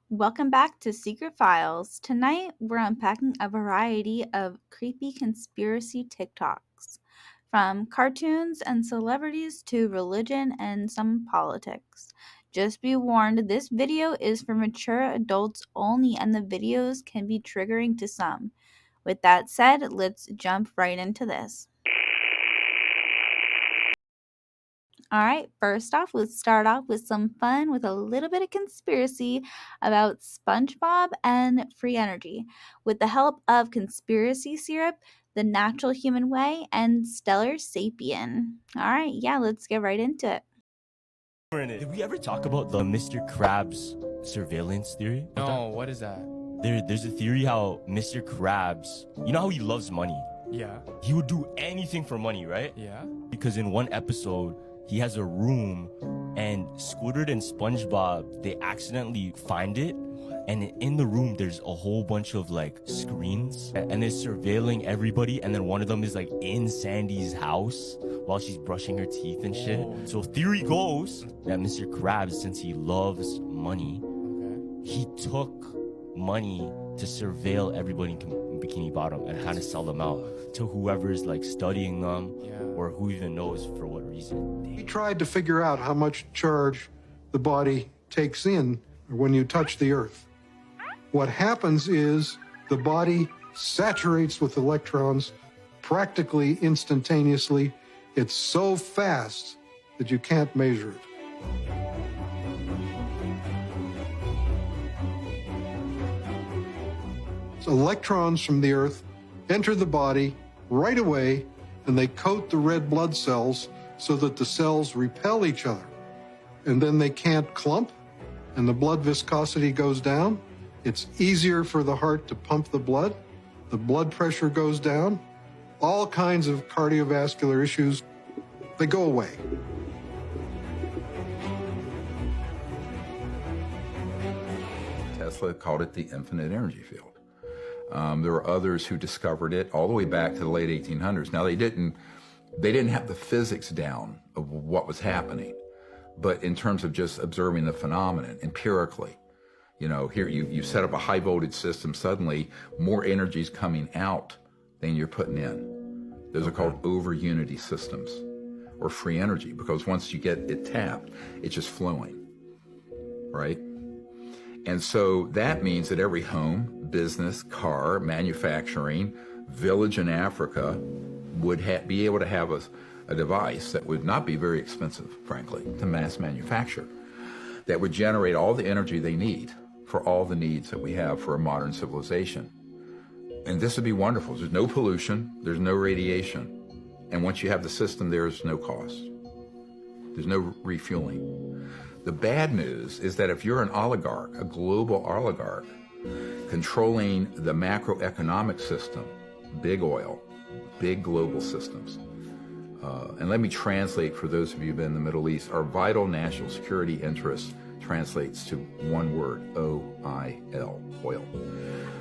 Welcome back to Secret Files. Tonight, we're unpacking a variety of creepy conspiracy TikToks, from cartoons and celebrities to religion and some politics. Just be warned, this video is for mature adults only, and the videos can be triggering to some. With that said, let's jump right into this. All right, first off, let's start off with some fun with a little bit of conspiracy about SpongeBob and free energy. With the help of conspiracy syrup, the natural human way, and stellar sapien. All right, yeah, let's get right into it. Did we ever talk about the Mr. Krabs surveillance theory? No, what is that? There's a theory how Mr. Krabs, you know how he loves money? Yeah, He would do anything for money, right? yeah. Because in one episode, he has a room and Squidward and SpongeBob, they accidentally find it. And in the room, there's a whole bunch of like screens and they're surveilling everybody. And then one of them is like in Sandy's house while she's brushing her teeth and shit. Oh. So theory goes that Mr. Krabs, since he loves money, Okay. he took money to surveil everybody in Bikini Bottom and kind of sell them out to whoever's like studying them Yeah. or who even knows for what reason. We tried to figure out how much charge the body takes in when you touch the earth. What happens is the body saturates with electrons practically instantaneously. It's so fast that you can't measure it. So electrons from the earth enter the body right away, and they coat the red blood cells so that the cells repel each other. And then they can't clump, and the blood viscosity goes down. It's easier for the heart to pump the blood pressure goes down, all kinds of cardiovascular issues, they go away. Tesla called it the infinite energy field. There were others who discovered it all the way back to the late 1800s. Now they didn't have the physics down of what was happening, but in terms of just observing the phenomenon empirically, here you set up a high voltage system, suddenly more energy is coming out than you're putting in. Those are called over unity systems or free energy, because once you get it tapped, it's just flowing, right? And so that means that every home, business, car, manufacturing, village in Africa would be able to have a device that would not be very expensive, frankly, to mass manufacture, that would generate all the energy they need for all the needs that we have for a modern civilization. And this would be wonderful. There's no pollution, there's no radiation. And once you have the system, there's no cost. There's no refueling. The bad news is that if you're an oligarch, a global oligarch, controlling the macroeconomic system, big oil, big global systems, and let me translate for those of you who've been in the Middle East, our vital national security interests translates to one word, OIL, oil.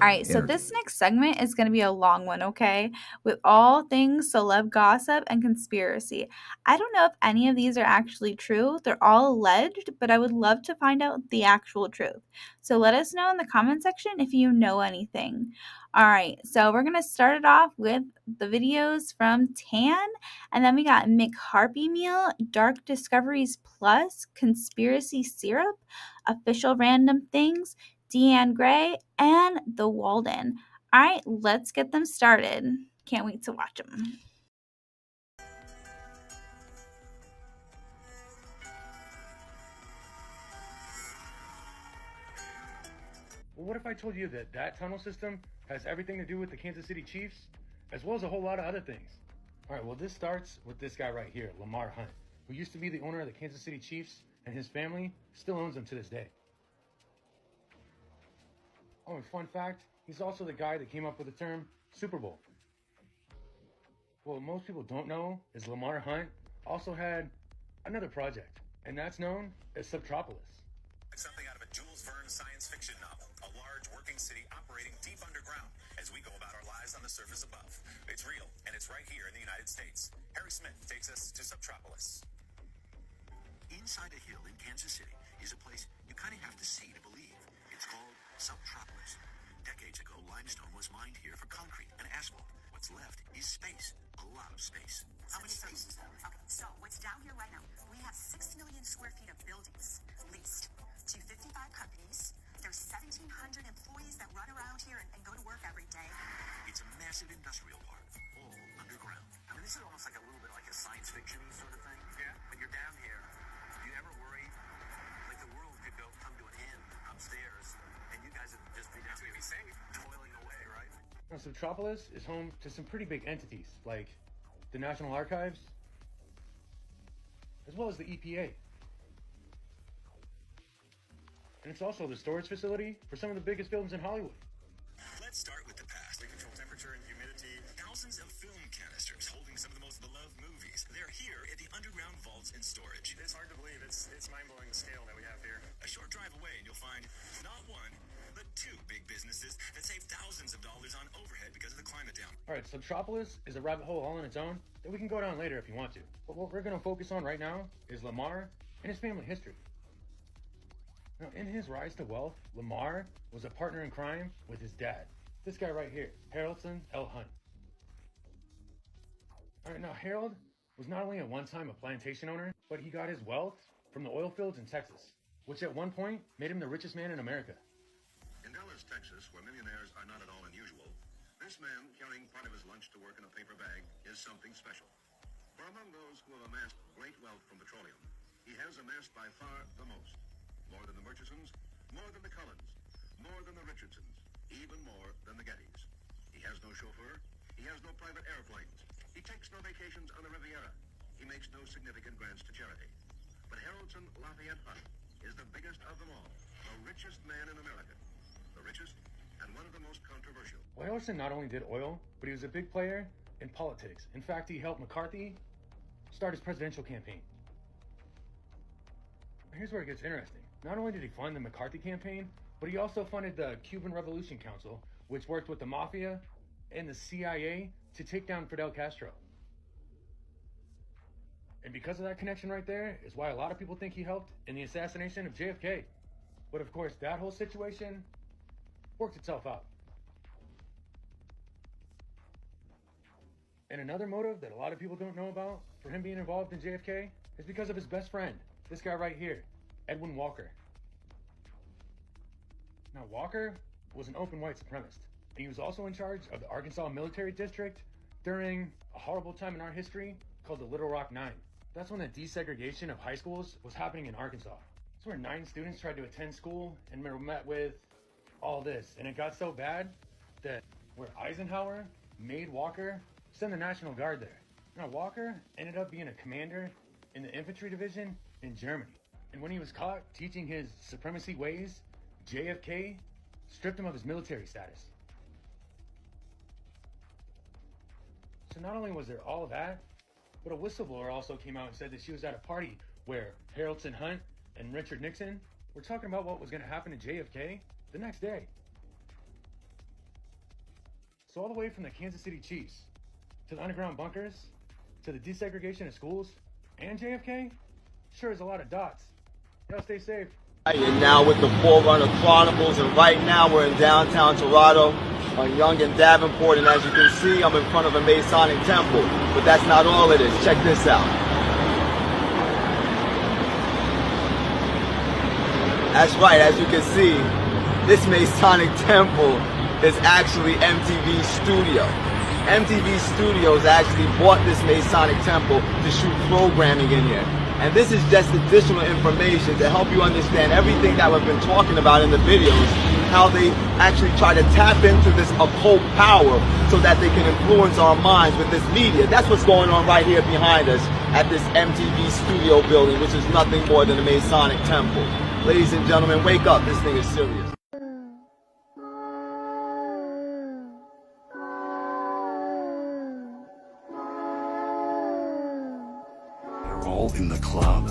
All right, so Energy. this next segment is going to be a long one, okay? With all things celeb gossip and conspiracy. I don't know if any of these are actually true. They're all alleged, but I would love to find out the actual truth. So let us know in the comment section if you know anything. All right, so we're going to start it off with the videos from Tan, and then we got McHarpy Meal, Dark Discoveries Plus, Conspiracy Syrup, Official Random Things, Deanne Gray, and The Walden. All right, let's get them started. Can't wait to watch them. Well, what if I told you that that tunnel system has everything to do with the Kansas City Chiefs, as well as a whole lot of other things? All right, well, this starts with this guy right here, Lamar Hunt, who used to be the owner of the Kansas City Chiefs, and his family still owns them to this day. Oh, and fun fact, he's also the guy that came up with the term Super Bowl. Well, what most people don't know is Lamar Hunt also had another project, and that's known as Subtropolis. Something out of a Jules Verne science fiction novel, a large working city operating deep underground as we go about our lives on the surface above. It's real, and it's right here in the United States. Harry Smith takes us to Subtropolis. Inside a hill in Kansas City is a place you kind of have to see to believe. It's called massive industrial park, all underground. I mean, this is almost like a little bit like a science fiction sort of thing. Yeah. When you're down here, do you ever worry like the world could come to an end upstairs, and you guys would just be down here safe, toiling away, right? Now, Metropolis is home to some pretty big entities, like the National Archives, as well as the EPA. And it's also the storage facility for some of the biggest films in Hollywood. Let's start with the past. We control temperature and humidity. Thousands of film canisters holding some of the most beloved movies. They're here at the underground vaults and storage. It's hard to believe. It's mind-blowing the scale that we have here. A short drive away and you'll find not one, but two big businesses that save thousands of dollars on overhead because of the climate down. All right, Subtropolis is a rabbit hole all on its own that we can go down later if you want to. But what we're going to focus on right now is Lamar and his family history. Now, in his rise to wealth, Lamar was a partner in crime with his dad. This guy right here, Haroldson L. Hunt. All right, now Harold was not only at one time a plantation owner, but he got his wealth from the oil fields in Texas, which at one point made him the richest man in America. In Dallas, Texas, where millionaires are not at all unusual, this man carrying part of his lunch to work in a paper bag is something special. For among those who have amassed great wealth from petroleum, he has amassed by far the most. More than the Murchisons, more than the Cullens, more than the Richardsons, even more than the Gettys. He has no chauffeur. He has no private airplanes. He takes no vacations on the Riviera. He makes no significant grants to charity. But Haroldson Lafayette Hunt is the biggest of them all, the richest man in America. The richest and one of the most controversial. Well, Haroldson not only did oil, but he was a big player in politics. In fact, he helped McCarthy start his presidential campaign. Here's where it gets interesting. Not only did he fund the McCarthy campaign, but he also funded the Cuban Revolution Council, which worked with the mafia and the CIA to take down Fidel Castro. And because of that connection right there is why a lot of people think he helped in the assassination of JFK. But of course, that whole situation worked itself out. And another motive that a lot of people don't know about for him being involved in JFK is because of his best friend, this guy right here, Edwin Walker. Now, Walker was an open white supremacist. He was also in charge of the Arkansas Military District during a horrible time in our history called the Little Rock Nine. That's when the desegregation of high schools was happening in Arkansas. That's where 9 students tried to attend school and were met with all this. And it got so bad that where Eisenhower made Walker send the National Guard there. Now, Walker ended up being a commander in the infantry division in Germany. And when he was caught teaching his supremacy ways, JFK stripped him of his military status. So not only was there all of that, but a whistleblower also came out and said that she was at a party where Haroldson Hunt and Richard Nixon were talking about what was going to happen to JFK the next day. So all the way from the Kansas City Chiefs to the underground bunkers to the desegregation of schools and JFK, sure is a lot of dots. Y'all stay safe. And now with the Forerunner Chronicles, and right now we're in downtown Toronto on Yonge and Davenport, and as you can see, I'm in front of a Masonic temple, but that's not all it is. Check this out. That's right, as you can see, this Masonic temple is actually MTV Studio. MTV Studios actually bought this Masonic temple to shoot programming in here. And this is just additional information to help you understand everything that we've been talking about in the videos, how they actually try to tap into this occult power so that they can influence our minds with this media. That's what's going on right here behind us at this MTV Studio building, which is nothing more than a Masonic temple. Ladies and gentlemen, wake up. This thing is serious. All in the club.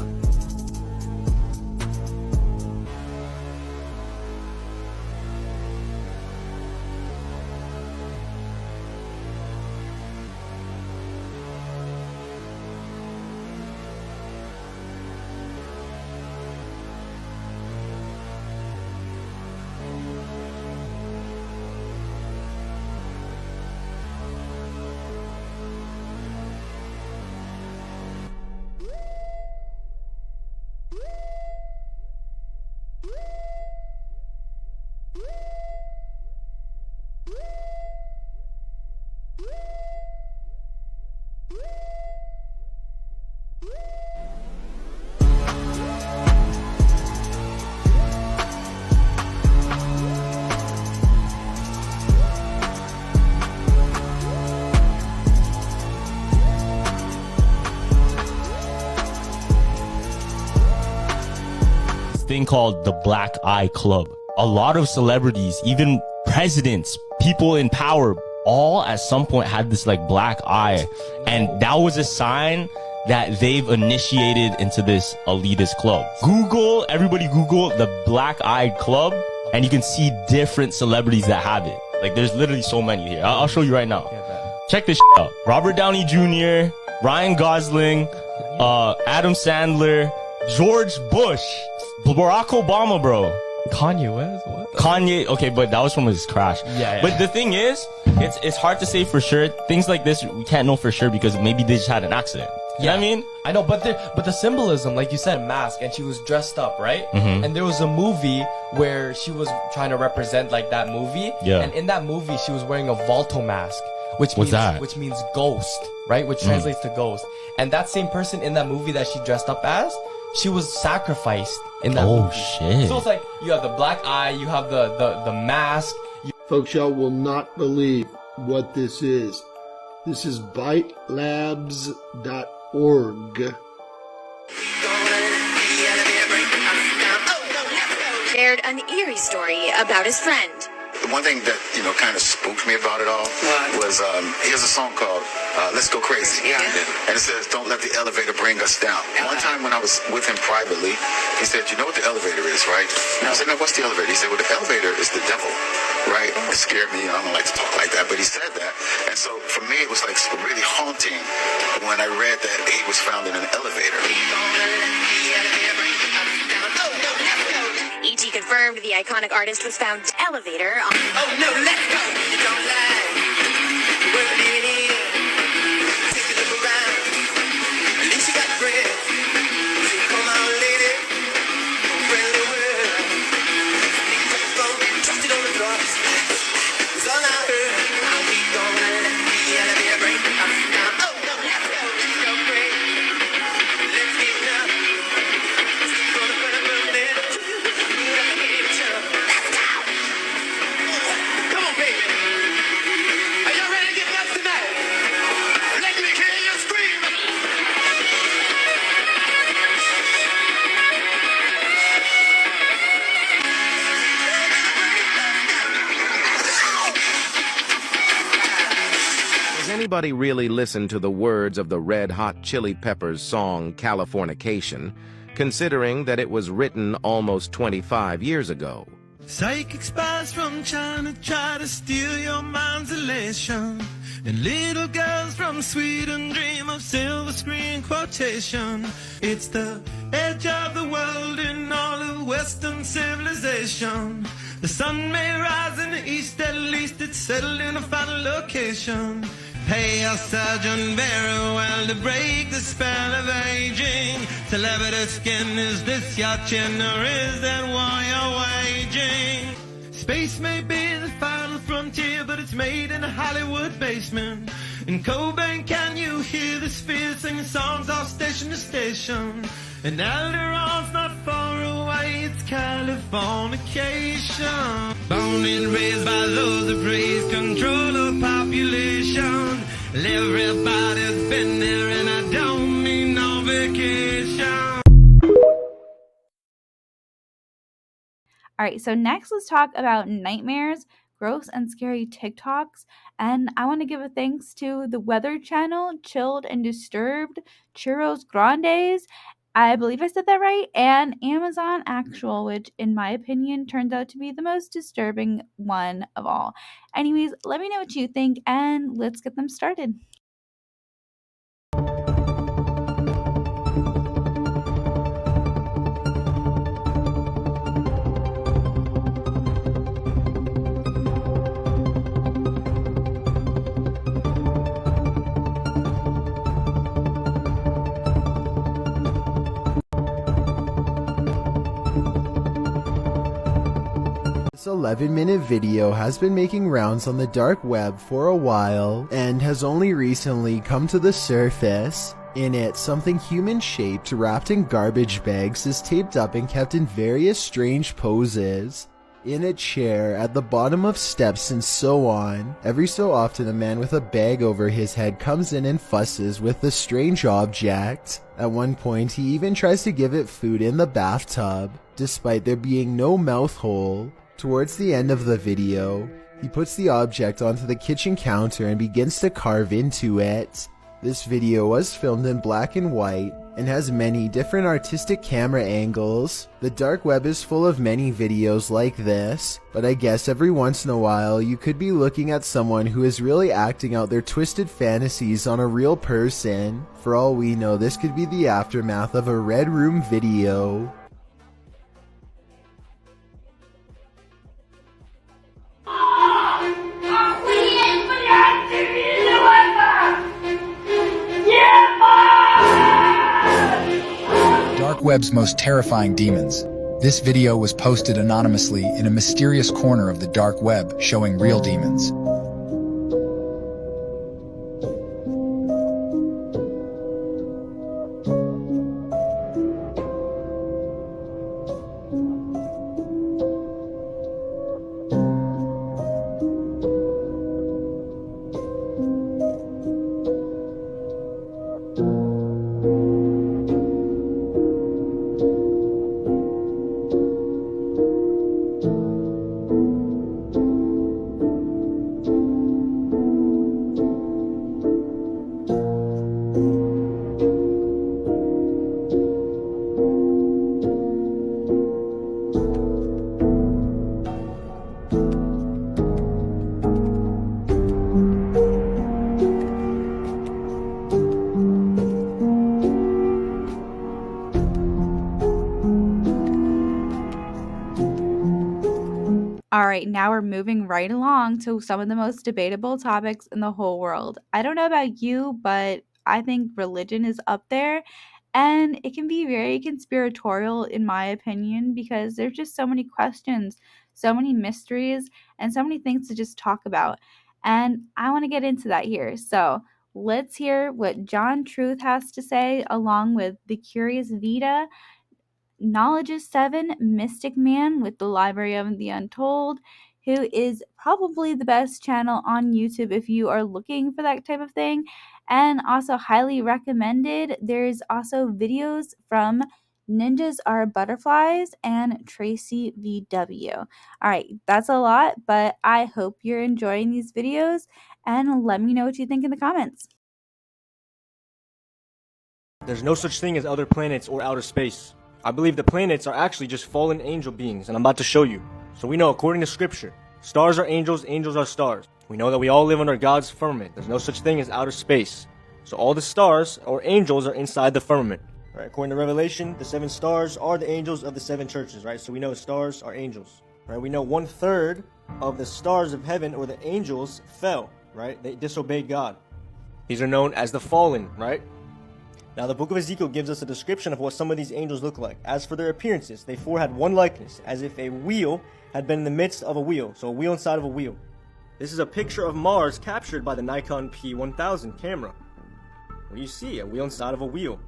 thing called the BlackEye Club. A lot of celebrities, even presidents, people in power, all at some point had this like black eye, and that was a sign that they've initiated into this elitist club. Everybody Google the BlackEye Club, and you can see different celebrities that have it. Like there's literally so many here. I'll show you right now. Check this out. Robert Downey Jr., Ryan Gosling, Adam Sandler, George Bush, Barack Obama, bro. Kanye West? What? Kanye, okay, but that was from his crash. Yeah. But the thing is, it's hard to say for sure. Things like this, we can't know for sure because maybe they just had an accident. You know what I mean? I know, but the symbolism, like you said, mask, and she was dressed up, right? Mm-hmm. And there was a movie where she was trying to represent like that movie. Yeah. And in that movie, she was wearing a Volto mask, which What's means that? which means ghost, right? Which translates to ghost. And that same person in that movie that she dressed up as, she was sacrificed in that movie. Shit. So it's like you have the black eye, you have the mask. Folks, y'all will not believe what this is. This is bitelabs.org. Shared an eerie story about his friend. The one thing that, kind of spooked me about it all was, he has a song called Let's Go Crazy. Yeah. And it says, don't let the elevator bring us down. One time when I was with him privately, he said, you know what the elevator is, right? And I said, no, what's the elevator? He said, well, the elevator is the devil, right? It scared me. I don't like to talk like that, but he said that. And so for me, it was like really haunting when I read that he was found in an elevator. E.T. confirmed the iconic artist was found elevator on... Oh no, let's go! You don't lie. We're living here. Take a look around. At least you got friends. So come on, lady. Friendly world. Pick up the phone, trust it on the drops. It's all I heard. I'll be gonna let the elevator break us down. Oh no, let's go! Let's go break. Let's get down. It's gonna burn a burn it. Come on, baby. Are y'all ready to get nuts tonight? Let me hear you scream. Does anybody really listen to the words of the Red Hot Chili Peppers song Californication, considering that it was written almost 25 years ago? Psychic spies from China try to steal your mind's elation, and little girls from Sweden dream of silver screen quotation. It's the edge of the world in all of Western civilization. The sun may rise in the east, at least it's settled in a final location. Pay your surgeon very well to break the spell of aging. Celebrity skin, is this your chin or is that war you're waging? Space may be the final frontier, but it's made in a Hollywood basement. In Cobain, can you hear the sphere singing songs off station to station? And Alderon's not far away, it's Californication. Born and raised by those who praise control of population. Everybody's been there and I don't mean no vacation. All right, so next let's talk about nightmares, gross and scary TikToks. And I want to give a thanks to the Weather Channel, Chilled and Disturbed, Churros Grandes, I believe I said that right, and Amazon Actual, which in my opinion turns out to be the most disturbing one of all. Anyways, let me know what you think and let's get them started. This 11-minute video has been making rounds on the dark web for a while and has only recently come to the surface. In it, something human-shaped wrapped in garbage bags is taped up and kept in various strange poses. in a chair, at the bottom of steps, and so on. Every so often, a man with a bag over his head comes in and fusses with the strange object. At one point, he even tries to give it food in the bathtub, despite there being no mouth hole. Towards the end of the video, he puts the object onto the kitchen counter and begins to carve into it. This video was filmed in black and white and has many different artistic camera angles. The dark web is full of many videos like this, but I guess every once in a while you could be looking at someone who is really acting out their twisted fantasies on a real person. For all we know, this could be the aftermath of a Red Room video. Dark web's most terrifying demons. This video was posted anonymously in a mysterious corner of the dark web showing real demons. All right, now we're moving right along to some of the most debatable topics in the whole world. I don't know about you, but I think religion is up there, and it can be very conspiratorial in my opinion because there's just so many questions, so many mysteries, and so many things to just talk about. And I want to get into that here. So, let's hear what John Truth has to say along with the Curious Vita, Knowledge's 7, Mystic Man with the Library of the Untold, who is probably the best channel on YouTube if you are looking for that type of thing, and also highly recommended. There's also videos from Ninjas Are Butterflies and Tracy VW. All right, that's a lot, but I hope you're enjoying these videos, and let me know what you think in the comments. There's no such thing as other planets or outer space. I believe the planets are actually just fallen angel beings, and I'm about to show you. So we know, according to scripture, stars are angels, angels are stars. We know that we all live under God's firmament. There's no such thing as outer space. So all the stars, or angels, are inside the firmament. Right? According to Revelation, the 7 stars are the angels of the 7 churches, right? So we know stars are angels. Right? We know 1/3 of the stars of heaven, or the angels, fell, right? They disobeyed God. These are known as the fallen, right? Now, the book of Ezekiel gives us a description of what some of these angels look like. As for their appearances, they four had one likeness, as if a wheel had been in the midst of a wheel. So a wheel inside of a wheel. This is a picture of Mars captured by the Nikon P1000 camera. What do you see? A wheel inside of a wheel.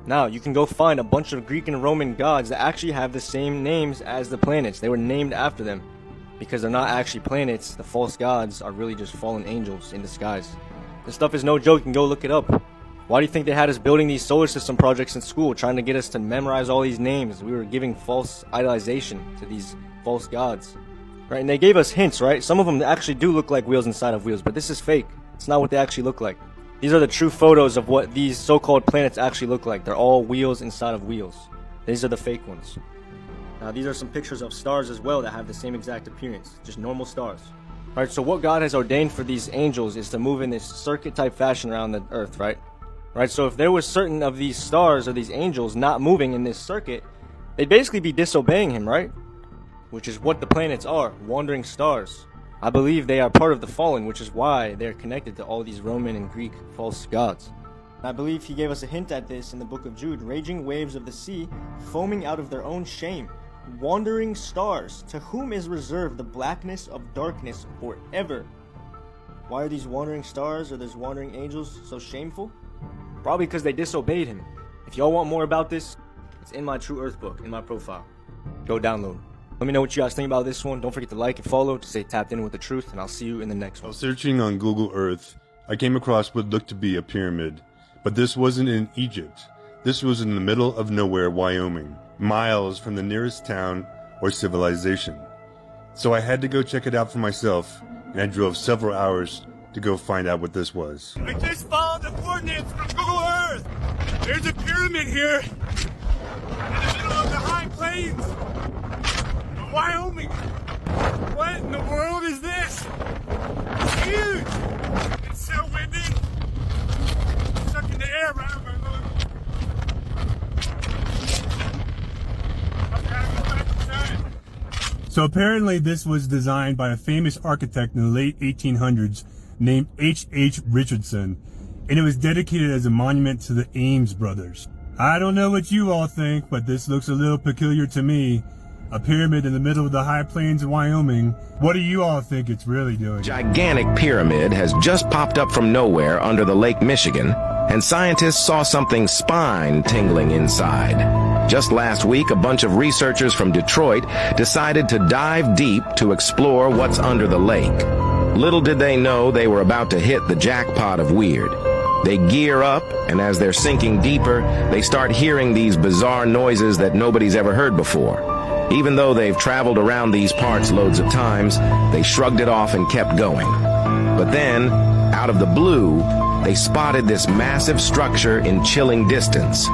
Now, you can go find a bunch of Greek and Roman gods that actually have the same names as the planets. They were named after them. Because they're not actually planets, the false gods are really just fallen angels in disguise. This stuff is no joke, you can go look it up. Why do you think they had us building these solar system projects in school, trying to get us to memorize all these names? We were giving false idolization to these false gods. Right, and they gave us hints, right? Some of them actually do look like wheels inside of wheels, but this is fake. It's not what they actually look like. These are the true photos of what these so-called planets actually look like. They're all wheels inside of wheels. These are the fake ones. Now, these are some pictures of stars as well that have the same exact appearance, just normal stars. Alright, so what God has ordained for these angels is to move in this circuit-type fashion around the earth, right? Right, so if there was certain of these stars or these angels not moving in this circuit, they'd basically be disobeying him, right? Which is what the planets are, wandering stars. I believe they are part of the fallen, which is why they're connected to all these Roman and Greek false gods. I believe he gave us a hint at this in the book of Jude. Raging waves of the sea, foaming out of their own shame. Wandering stars, to whom is reserved the blackness of darkness forever. Why are these wandering stars or these wandering angels so shameful? Probably because they disobeyed him. If y'all want more about this, it's in my True Earth book, in my profile. Go download. Let me know what you guys think about this one. Don't forget to like and follow to stay tapped in with the truth, and I'll see you in the next one. While searching on Google Earth, I came across what looked to be a pyramid. But this wasn't in Egypt. This was in the middle of nowhere, Wyoming, miles from the nearest town or civilization. So I had to go check it out for myself, and I drove several hours to go find out what this was. I just followed the coordinates from Google Earth. There's a pyramid here in the middle of the high plains of Wyoming. What in the world is this? It's huge. It's so windy. It's stuck in the air right over my look. I've got to go back inside. So apparently this was designed by a famous architect in the late 1800s named H.H. Richardson, and it was dedicated as a monument to the Ames brothers. I don't know what you all think, but this looks a little peculiar to me. A pyramid in the middle of the high plains of Wyoming. What do you all think it's really doing? Gigantic pyramid has just popped up from nowhere under the Lake Michigan, and scientists saw something spine-tingling inside. Just last week, a bunch of researchers from Detroit decided to dive deep to explore what's under the lake. Little did they know they were about to hit the jackpot of weird. They gear up, and as they're sinking deeper, they start hearing these bizarre noises that nobody's ever heard before. Even though they've traveled around these parts loads of times, they shrugged it off and kept going. But then, out of the blue, they spotted this massive structure in chilling distance.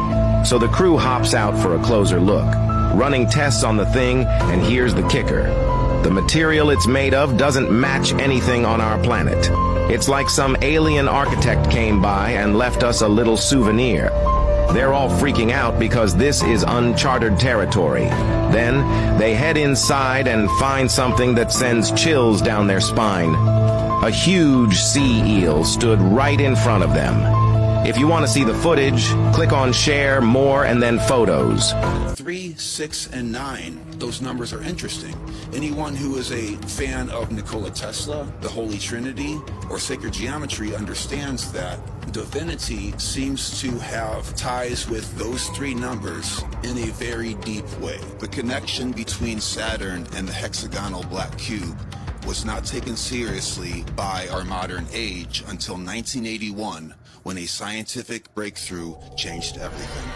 So the crew hops out for a closer look, running tests on the thing, and here's the kicker. The material it's made of doesn't match anything on our planet. It's like some alien architect came by and left us a little souvenir. They're all freaking out because this is uncharted territory. Then, they head inside and find something that sends chills down their spine. A huge sea eel stood right in front of them. If you want to see the footage, click on Share, More, and then Photos. 3, 6, and 9. Those numbers are interesting. Anyone who is a fan of Nikola Tesla, the Holy Trinity, or sacred geometry understands that divinity seems to have ties with those 3 numbers in a very deep way. The connection between Saturn and the hexagonal black cube was not taken seriously by our modern age until 1981, when a scientific breakthrough changed everything.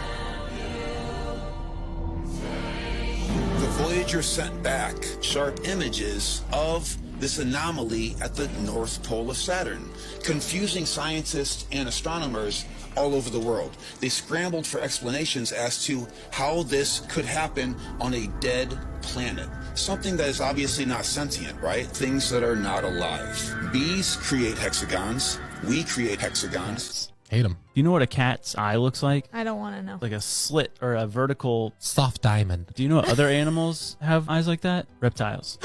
The Voyager sent back sharp images of this anomaly at the North Pole of Saturn, confusing scientists and astronomers all over the world. They scrambled for explanations as to how this could happen on a dead planet. Something that is obviously not sentient, right? Things that are not alive. Bees create hexagons. We create hexagons. Hate them. Do you know what a cat's eye looks like? I don't want to know. Like a slit or a vertical soft diamond. Do you know what other animals have eyes like that? Reptiles.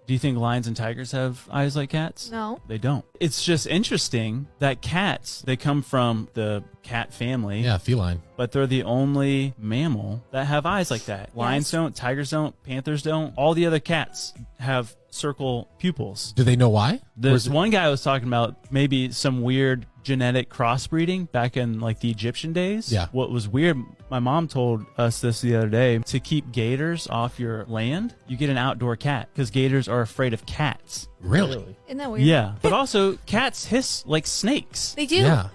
Do you think lions and tigers have eyes like cats? No. They don't. It's just interesting that cats, they come from the cat family. Yeah, feline. But they're the only mammal that have eyes like that. Lions don't, tigers don't, panthers don't. All the other cats have circle pupils. Do they know why? There's one guy was talking about maybe some weird genetic crossbreeding back in like the Egyptian days. Yeah. What was weird, my mom told us this the other day, to keep gators off your land, you get an outdoor cat because gators are afraid of cats. Really? Isn't that weird? Yeah. But also cats hiss like snakes. They do. Yeah.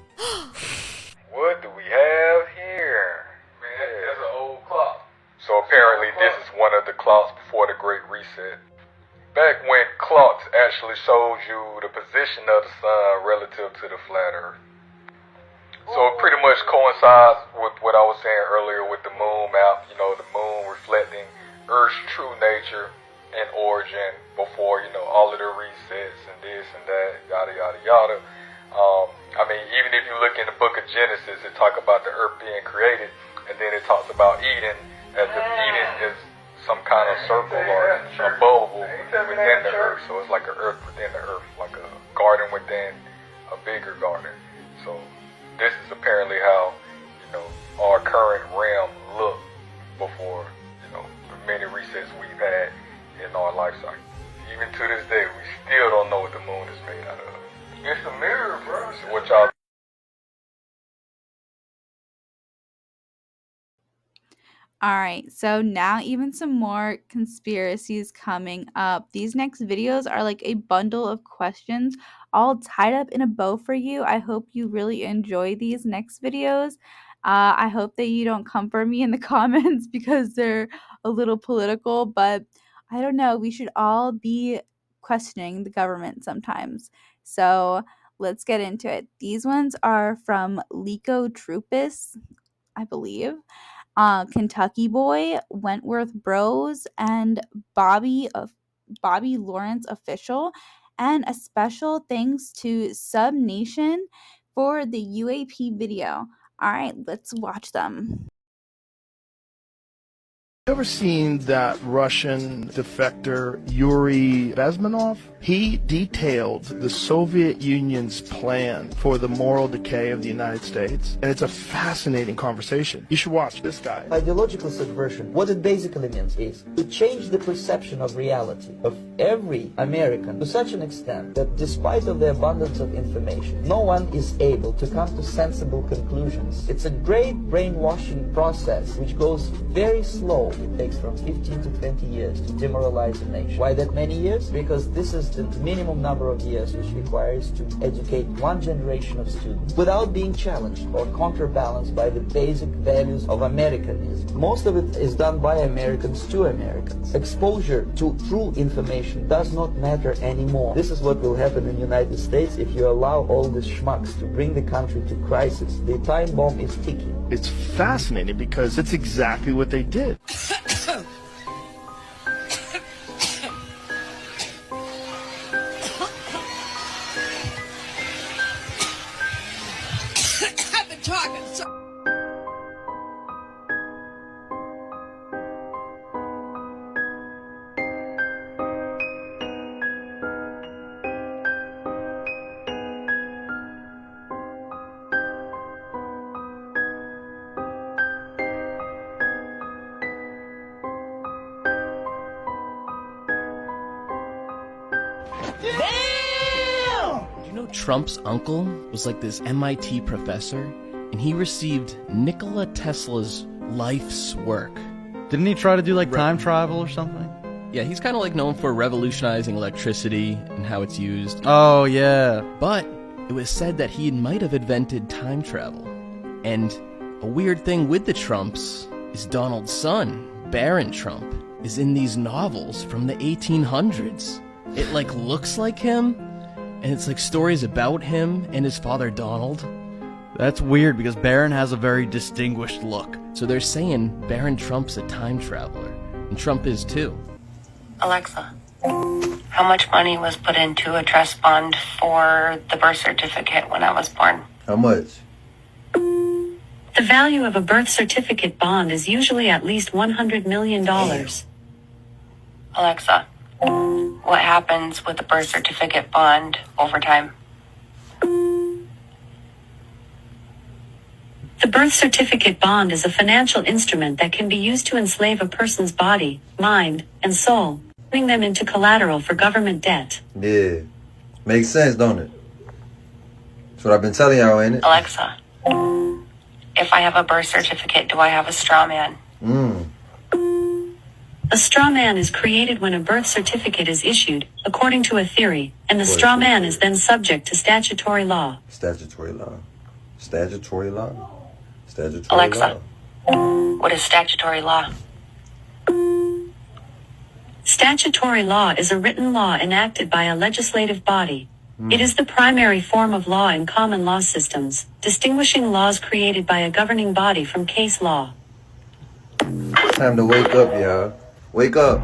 What do we have here? Man, that's an old clock. So apparently this is one of the clocks before the Great Reset. Back when clocks actually showed you the position of the sun relative to the flat earth. So it pretty much coincides with what I was saying earlier with the moon map, you know, the moon reflecting Earth's true nature and origin before, you know, all of the resets and this and that, yada, yada, yada. I mean, even if you look in the book of Genesis, it talks about the earth being created, and then it talks about Eden, as if Eden is some kind of circle or a bubble within the earth. So it's like an earth within the earth, like a garden within a bigger garden. So this is apparently how, you know, our current realm looked before, you know, the many resets we've had in our life cycle. Even to this day, we still don't know what the moon is made out of. It's a mirror, bro. So what y'all All right, so now even some more conspiracies coming up. These next videos are like a bundle of questions all tied up in a bow for you. I hope you really enjoy these next videos. I hope that you don't come for me in the comments because they're a little political, but I don't know. We should all be questioning the government sometimes. So let's get into it. These ones are from Lico Trupis, I believe. Kentucky Boy, Wentworth Bros, and Bobby Lawrence Official, and a special thanks to Sub Nation for the UAP video. All right, let's watch them. Ever seen that Russian defector Yuri Bezmenov? He detailed the Soviet Union's plan for the moral decay of the United States, and it's a fascinating conversation. You should watch this guy. Ideological subversion, what it basically means is to change the perception of reality of every American to such an extent that despite of the abundance of information, no one is able to come to sensible conclusions. It's a great brainwashing process which goes very slow. It takes from 15 to 20 years to demoralize a nation. Why that many years? Because this is the minimum number of years which requires to educate one generation of students without being challenged or counterbalanced by the basic values of Americanism. Most of it is done by Americans to Americans. Exposure to true information does not matter anymore. This is what will happen in the United States if you allow all these schmucks to bring the country to crisis. The time bomb is ticking. It's fascinating because it's exactly what they did. I've been talking so. Trump's uncle was like this MIT professor, and he received Nikola Tesla's life's work. Didn't he try to do like time travel or something? Yeah, he's kind of like known for revolutionizing electricity and how it's used. Oh, yeah. But it was said that he might have invented time travel. And a weird thing with the Trumps is Donald's son, Barron Trump, is in these novels from the 1800s. It like looks like him, and it's like stories about him and his father Donald. That's weird because Barron has a very distinguished look. So they're saying Barron Trump's a time traveler, and Trump is too. Alexa, how much money was put into a trust fund for the birth certificate when I was born? How much? The value of a birth certificate bond is usually at least $100 million. Alexa, what happens with the birth certificate bond over time? The birth certificate bond is a financial instrument that can be used to enslave a person's body, mind, and soul, turning them into collateral for government debt. Yeah. Makes sense, don't it? That's what I've been telling y'all, ain't it? Alexa, if I have a birth certificate, do I have a straw man? A straw man is created when a birth certificate is issued, according to a theory, and the straw man is then subject to statutory law. Statutory law. Statutory law. Statutory Alexa, law. what is statutory law? Statutory law is a written law enacted by a legislative body. It is the primary form of law in common law systems, distinguishing laws created by a governing body from case law. Time to wake up, y'all. Wake up.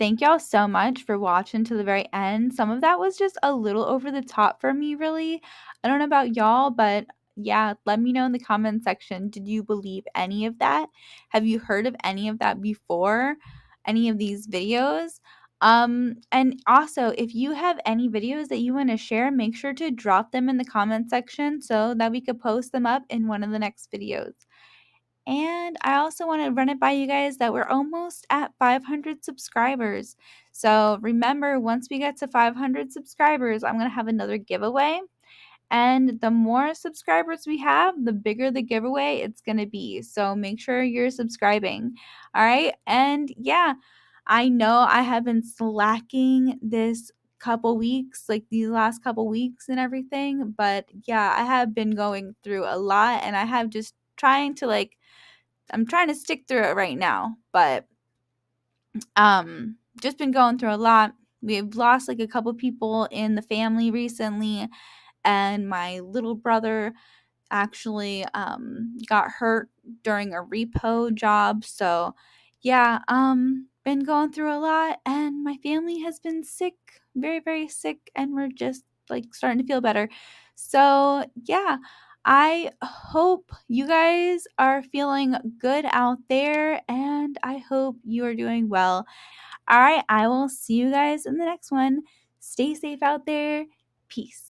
thank y'all so much for watching to the very end. Some of that was just a little over the top for me, really. I don't know about y'all, but yeah, let me know in the comment section. Did you believe any of that? Have you heard of any of that before? Any of these videos? And also, if you have any videos that you want to share, make sure to drop them in the comment section so that we could post them up in one of the next videos. And I also want to run it by you guys that we're almost at 500 subscribers. So remember, once we get to 500 subscribers, I'm going to have another giveaway. And the more subscribers we have, the bigger the giveaway it's going to be. So make sure you're subscribing. All right. And yeah, I know I have been slacking this couple weeks, like these last couple weeks and everything. But yeah, I have been going through a lot and I have just trying to I'm trying to stick through it right now. But just been going through a lot. We've lost like a couple people in the family recently, and my little brother actually got hurt during a repo job. So yeah, been going through a lot, and my family has been sick, very, very sick, and we're just like starting to feel better. So yeah, I hope you guys are feeling good out there, and I hope you are doing well. All right, I will see you guys in the next one. Stay safe out there. Peace.